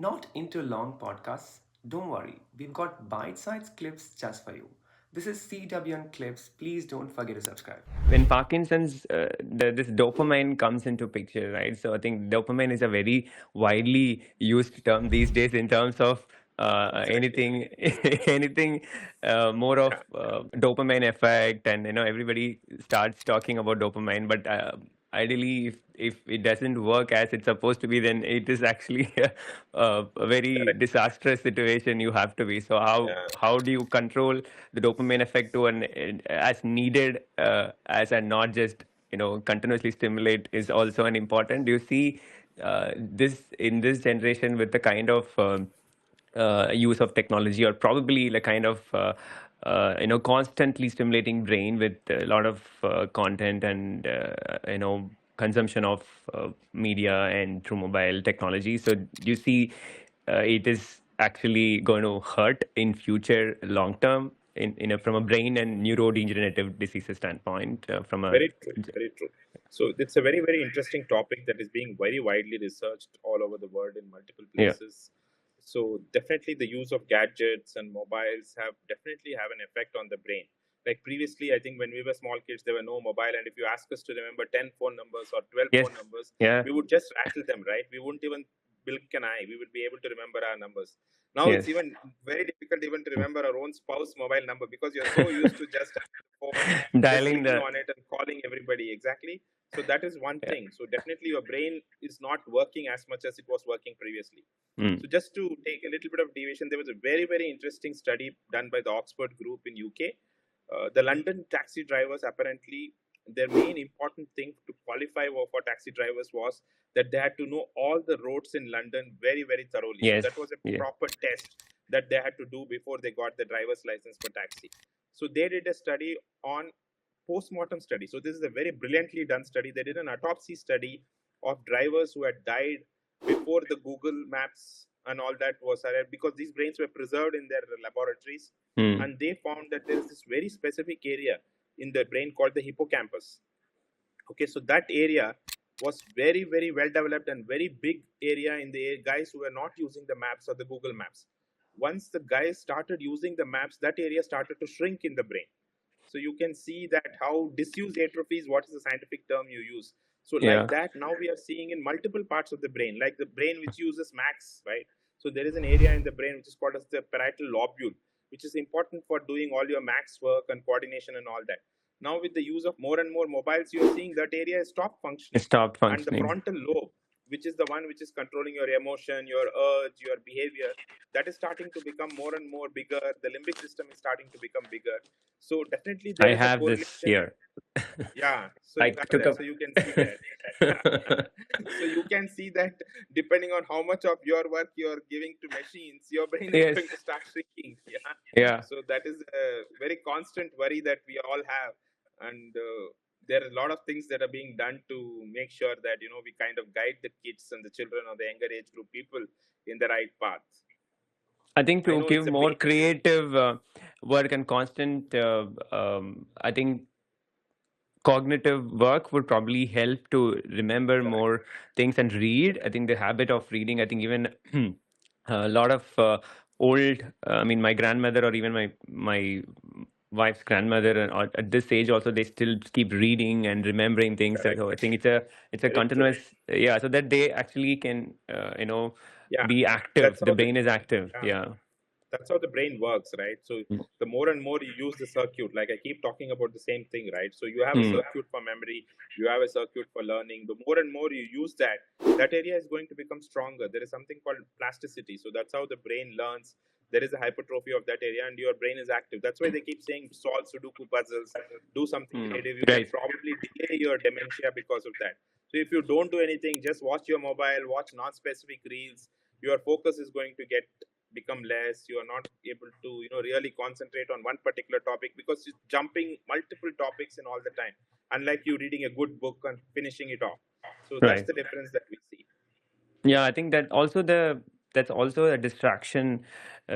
Not into long podcasts? Don't worry, we've got bite sized clips just for you. This is CWN Clips. Please don't forget to subscribe. When Parkinson's, this dopamine comes into picture, right? So I think dopamine is a very widely used term these days in terms of Exactly. anything, anything more of dopamine effect, and everybody starts talking about dopamine, but ideally if it doesn't work as it's supposed to be, then it is actually a very Correct. disastrous situation you have to be. So Yeah. how do you control the dopamine effect to an as needed, as and not just continuously stimulate is also an important. Do you see this in this generation with the kind of use of technology, or probably the kind of constantly stimulating brain with a lot of content and consumption of media and through mobile technology? So do you see it is actually going to hurt in future long term in from a brain and neurodegenerative diseases standpoint, from a Very true. Very true. So it's a very, very interesting topic that is being very widely researched all over the world in multiple yeah. places. So definitely the use of gadgets and mobiles have definitely have an effect on the brain. Like previously, I think when we were small kids, there were no mobile, and if you ask us to remember 10 phone numbers or 12 Yes. phone numbers, Yeah. we would just rattle them, right? We wouldn't even blink an eye. We would be able to remember our numbers. Now it's Yes. even very difficult even to remember our own spouse mobile number because you're so used to just having the phone, just Dialing clicking the on it and calling everybody. Exactly. So that is one yeah. thing. So definitely your brain is not working as much as it was working previously. Mm. So just to take a little bit of deviation, there was a very, very interesting study done by the Oxford group in UK. The London taxi drivers, apparently their main important thing to qualify for taxi drivers was that they had to know all the roads in London very, very thoroughly. So Yes. that was a Yeah. proper test that they had to do before they got the driver's license for taxi. So they did a study on post-mortem study. So this is a very brilliantly done study. They did an autopsy study of drivers who had died before the Google Maps and all that was arrived, because these brains were preserved in their laboratories, Mm. and they found that there is this very specific area in the brain called the hippocampus. Okay, so that area was very, very well developed and very big area in the guys who were not using the maps or the Google Maps. Once the guys started using the maps, that area started to shrink in the brain. So you can see that how disuse atrophy is what is the scientific term you use. So Yeah. like that, now we are seeing in multiple parts of the brain, like the brain which uses max, right? So there is an area in the brain which is called as the parietal lobule, which is important for doing all your max work and coordination and all that. Now with the use of more and more mobiles, you're seeing that area has stopped It functioning. stopped And the functioning. frontal lobe, which is the one which is controlling your emotion, your urge, your behavior, that is starting to become more and more bigger. The limbic system is starting to become bigger. So definitely there I is a have this correlation. here. Yeah, so I you have took that. a So you can see that. So you can see that depending on how much of your work you're giving to machines, your brain is yes. going to start shrinking. Yeah. Yeah. So that is a very constant worry that we all have, and there are a lot of things that are being done to make sure that we kind of guide the kids and the children or the younger age group people in the right path. I think I to know give it's a more painful. creative work and constant, I think cognitive work would probably help to remember Correct. more things and read. I think the habit of reading, I think even a lot of old, I mean, my grandmother or even my wife's grandmother, and at this age also they still keep reading and remembering things. So I Correct. think it's a Very true. continuous, yeah, so that they actually can Yeah, be active. that's The how the brain is active. yeah. Yeah. That's how the brain works, right? So Mm. the more and more you use the circuit, like I keep talking about the same thing, right? So you have a Mm. circuit for memory, you have a circuit for learning. The more and more you use that, that area is going to become stronger. There is something called plasticity. So that's how the brain learns. There is a hypertrophy of that area, and your brain is active. That's why they keep saying solve Sudoku puzzles, do something Mm. creative. You can Right. probably delay your dementia because of that. So if you don't do anything, just watch your mobile, watch non-specific reels, your focus is going to get become less. You are not able to really concentrate on one particular topic because it's jumping multiple topics in all the time, unlike you reading a good book and finishing it off. So that's Right. the difference that we see. Yeah, I think that also the that's also a distraction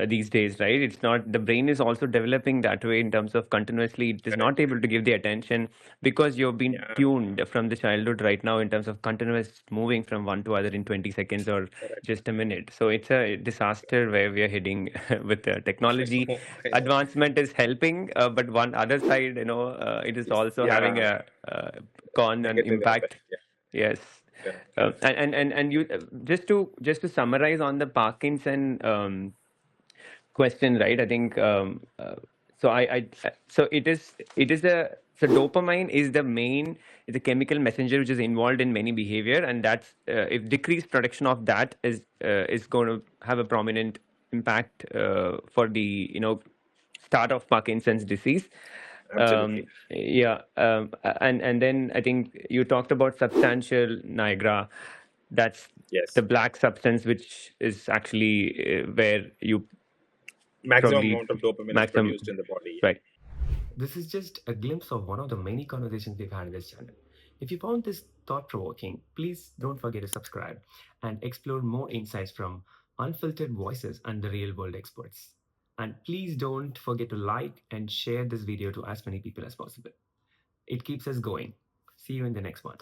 these days, right? It's not, the brain is also developing that way in terms of continuously it is not Correct. able to give the attention because you've been Yeah. tuned from the childhood right now in terms of continuous moving from one to other in 20 seconds or Correct. just a minute. So it's a disaster where we are heading with the I technology. know. I know. Advancement is helping, but one other side, it is also having Yeah. a con and Negative effect. impact. Yeah. Yes. Correct. And you just to summarize on the Parkinson question, right? I think so. So it is a so dopamine is the main, is a chemical messenger which is involved in many behavior, and that's if decreased production of that is going to have a prominent impact for the start of Parkinson's disease. Absolutely. Yeah, and then I think you talked about substantial Niagara. That's the Yes. black substance, which is actually where you Maximum probably amount of dopamine is maximum, produced in the body. Yeah. right? This is just a glimpse of one of the many conversations we've had in this channel. If you found this thought provoking, please don't forget to subscribe and explore more insights from unfiltered voices and the real world experts. And please don't forget to like and share this video to as many people as possible. It keeps us going. See you in the next one.